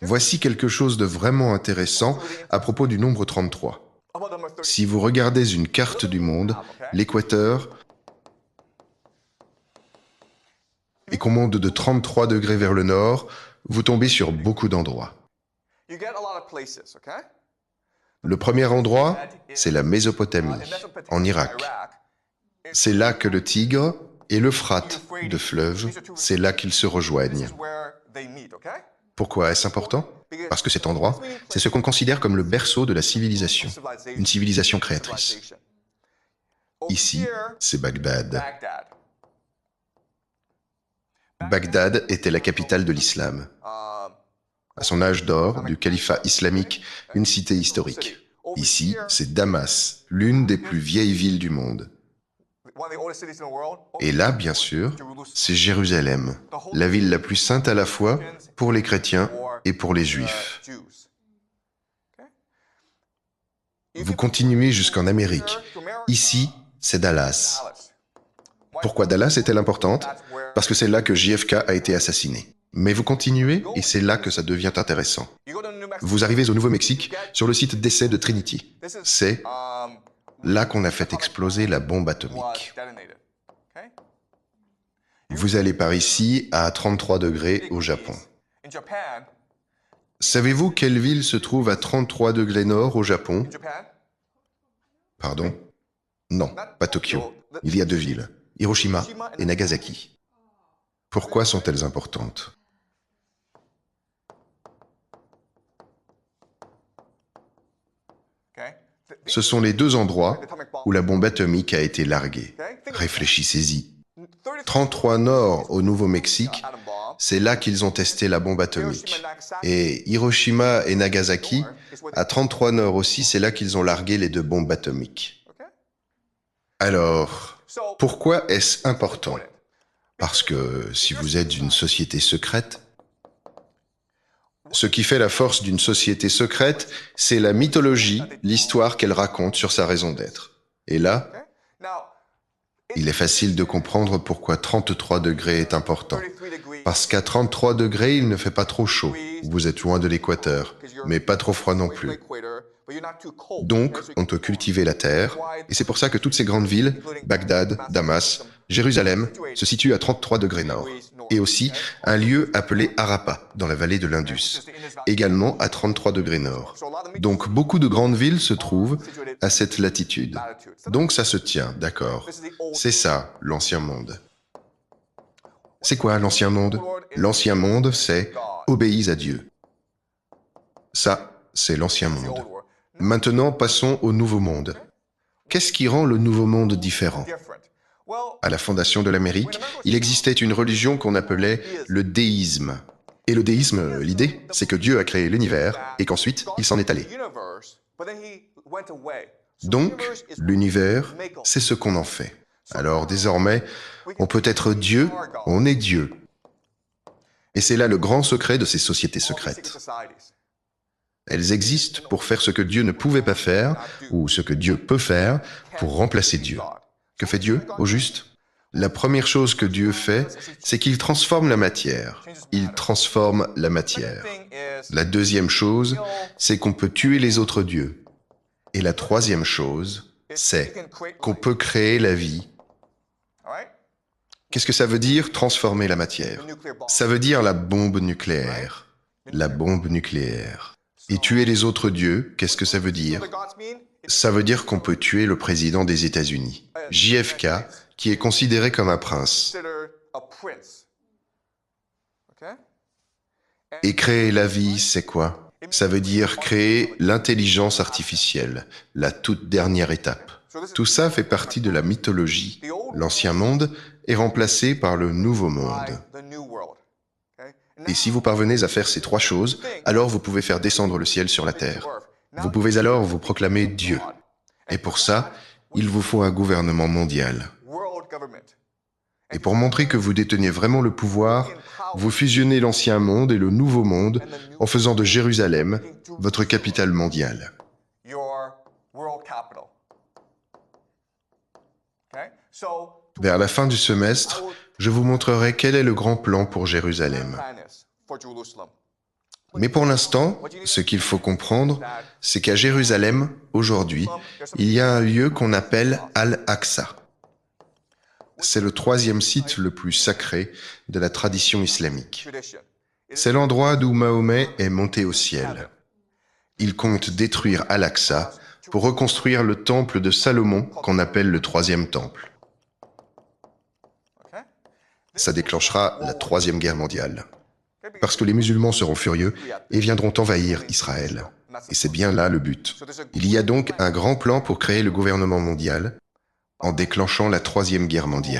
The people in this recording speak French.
Voici quelque chose de vraiment intéressant à propos du nombre 33. Si vous regardez une carte du monde, l'équateur, et qu'on monte de 33 degrés vers le nord, vous tombez sur beaucoup d'endroits. Le premier endroit, c'est la Mésopotamie, en Irak. C'est là que le Tigre et l'Euphrate, de fleuves, c'est là qu'ils se rejoignent. Pourquoi est-ce important? Parce que cet endroit, c'est ce qu'on considère comme le berceau de la civilisation, une civilisation créatrice. Ici, c'est Bagdad. Bagdad était la capitale de l'islam. À son âge d'or, du califat islamique, une cité historique. Ici, c'est Damas, l'une des plus vieilles villes du monde. Et là, bien sûr, c'est Jérusalem, la ville la plus sainte à la fois pour les chrétiens et pour les juifs. Vous continuez jusqu'en Amérique. Ici, c'est Dallas. Pourquoi Dallas est-elle importante? Parce que c'est là que JFK a été assassiné. Mais vous continuez et c'est là que ça devient intéressant. Vous arrivez au Nouveau-Mexique sur le site d'essai de Trinity. C'est là qu'on a fait exploser la bombe atomique. Vous allez par ici à 33 degrés au Japon. Savez-vous quelle ville se trouve à 33 degrés nord au Japon? Pardon? Non, pas Tokyo. Il y a deux villes, Hiroshima et Nagasaki. Pourquoi sont-elles importantes? Ce sont les deux endroits où la bombe atomique a été larguée. Réfléchissez-y. 33 nord au Nouveau-Mexique, c'est là qu'ils ont testé la bombe atomique. Et Hiroshima et Nagasaki, à 33 nord aussi, c'est là qu'ils ont largué les deux bombes atomiques. Alors, pourquoi est-ce important? Parce que si vous êtes une société secrète, ce qui fait la force d'une société secrète, c'est la mythologie, l'histoire qu'elle raconte sur sa raison d'être. Et là, il est facile de comprendre pourquoi 33 degrés est important. Parce qu'à 33 degrés, il ne fait pas trop chaud. Vous êtes loin de l'équateur, mais pas trop froid non plus. Donc, on peut cultiver la terre, et c'est pour ça que toutes ces grandes villes, Bagdad, Damas, Jérusalem, se situent à 33 degrés nord. Et aussi un lieu appelé Harappa, dans la vallée de l'Indus, également à 33 degrés nord. Donc beaucoup de grandes villes se trouvent à cette latitude. Donc ça se tient, d'accord. C'est ça, l'Ancien Monde. C'est quoi l'Ancien Monde? L'Ancien Monde, c'est « obéis à Dieu ». Ça, c'est l'Ancien Monde. Maintenant, passons au Nouveau Monde. Qu'est-ce qui rend le Nouveau Monde différent? À la fondation de l'Amérique, il existait une religion qu'on appelait le déisme. Et le déisme, l'idée, c'est que Dieu a créé l'univers et qu'ensuite, il s'en est allé. Donc, l'univers, c'est ce qu'on en fait. Alors désormais, on peut être Dieu, on est Dieu. Et c'est là le grand secret de ces sociétés secrètes. Elles existent pour faire ce que Dieu ne pouvait pas faire, ou ce que Dieu peut faire pour remplacer Dieu. Que fait Dieu, au juste? La première chose que Dieu fait, c'est qu'il transforme la matière. Il transforme la matière. La deuxième chose, c'est qu'on peut tuer les autres dieux. Et la troisième chose, c'est qu'on peut créer la vie. Qu'est-ce que ça veut dire, transformer la matière? Ça veut dire la bombe nucléaire. La bombe nucléaire. Et tuer les autres dieux, qu'est-ce que ça veut dire? Ça veut dire qu'on peut tuer le président des États-Unis, JFK, qui est considéré comme un prince. Et créer la vie, c'est quoi? Ça veut dire créer l'intelligence artificielle, la toute dernière étape. Tout ça fait partie de la mythologie. L'Ancien Monde est remplacé par le Nouveau Monde. Et si vous parvenez à faire ces trois choses, alors vous pouvez faire descendre le ciel sur la terre. Vous pouvez alors vous proclamer Dieu. Et pour ça, il vous faut un gouvernement mondial. Et pour montrer que vous détenez vraiment le pouvoir, vous fusionnez l'Ancien Monde et le Nouveau Monde en faisant de Jérusalem votre capitale mondiale. Vers la fin du semestre, je vous montrerai quel est le grand plan pour Jérusalem. Mais pour l'instant, ce qu'il faut comprendre, c'est qu'à Jérusalem, aujourd'hui, il y a un lieu qu'on appelle Al-Aqsa. C'est le troisième site le plus sacré de la tradition islamique. C'est l'endroit d'où Mahomet est monté au ciel. Il compte détruire Al-Aqsa pour reconstruire le temple de Salomon qu'on appelle le troisième temple. Ça déclenchera la troisième guerre mondiale. Parce que les musulmans seront furieux et viendront envahir Israël. Et c'est bien là le but. Il y a donc un grand plan pour créer le gouvernement mondial en déclenchant la troisième guerre mondiale.